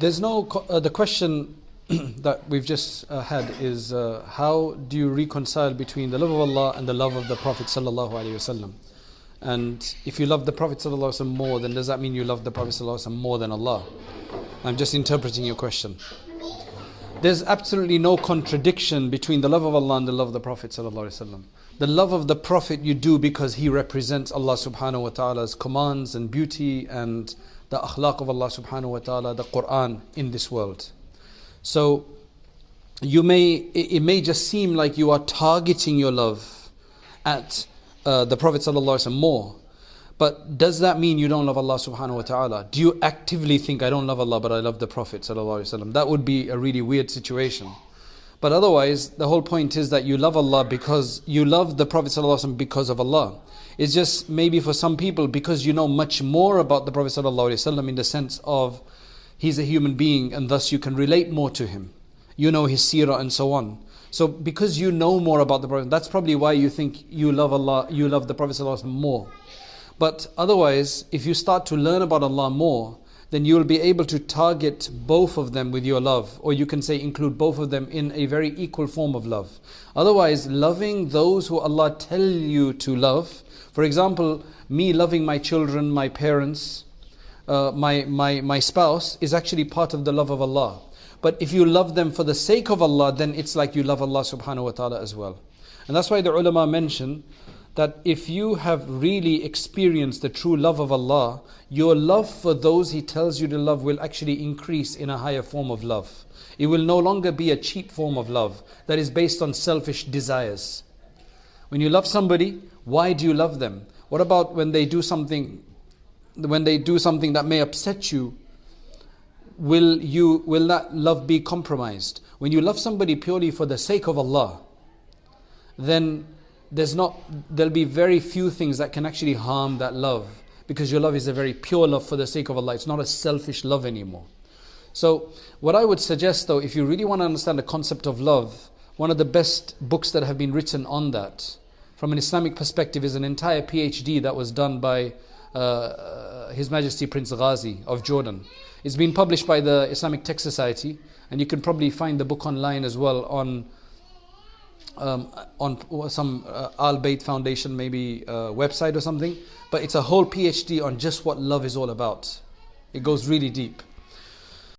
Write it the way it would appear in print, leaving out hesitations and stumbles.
There's no, the question that we've just had is how do you reconcile between the love of Allah and the love of the Prophet sallallahu alaihi wasallam? And if you love the Prophet sallallahu alaihi wasallam more, then does that mean you love the Prophet sallallahu alaihi wasallam more than Allah? I'm just interpreting your question. There's absolutely no contradiction between the love of Allah and the love of the Prophet sallallahu alaihi wasallam. The love of the Prophet you do because he represents Allah subhanahu wa ta'ala's commands and beauty and the akhlaq of Allah subhanahu wa ta'ala, the Quran in this world. So it may just seem like you are targeting your love at the Prophet sallallahu alaihi wasallam more. But does that mean you don't love Allah subhanahu wa ta'ala? Do you actively think I don't love Allah but I love the Prophet sallallahu alaihi wasallam? That would be a really weird situation. But otherwise, the whole point is that you love Allah because you love the Prophet sallallahu alaihi wasallam because of Allah. It's just maybe for some people because you know much more about the Prophet sallallahu alaihi wasallam in the sense of he's a human being and thus you can relate more to him. You know his seerah and so on. So because you know more about the Prophet, that's probably why you think you love Allah, you love the Prophet sallallahu alaihi wasallam more. But otherwise, if you start to learn about Allah more, then you will be able to target both of them with your love. Or you can say include both of them in a very equal form of love. Otherwise, loving those who Allah tell you to love, for example, me loving my children, my parents, my spouse, is actually part of the love of Allah. But if you love them for the sake of Allah, then it's like you love Allah subhanahu wa ta'ala as well. And that's why the ulama mention that if you have really experienced the true love of Allah, your love for those He tells you to love will actually increase in a higher form of love. It will no longer be a cheap form of love that is based on selfish desires. When you love somebody, why do you love them? What about when they do something that may upset you? Will that love be compromised? When you love somebody purely for the sake of Allah, then there'll be very few things that can actually harm that love, because your love is a very pure love for the sake of Allah. It's not a selfish love anymore. So what I would suggest though, if you really want to understand the concept of love, one of the best books that have been written on that from an Islamic perspective is an entire PhD that was done by His Majesty Prince Ghazi of Jordan. It's been published by the Islamic Tech Society, and you can probably find the book online as well on some Al Bayt Foundation maybe website or something. But it's a whole PhD on just what love is all about. It goes really deep.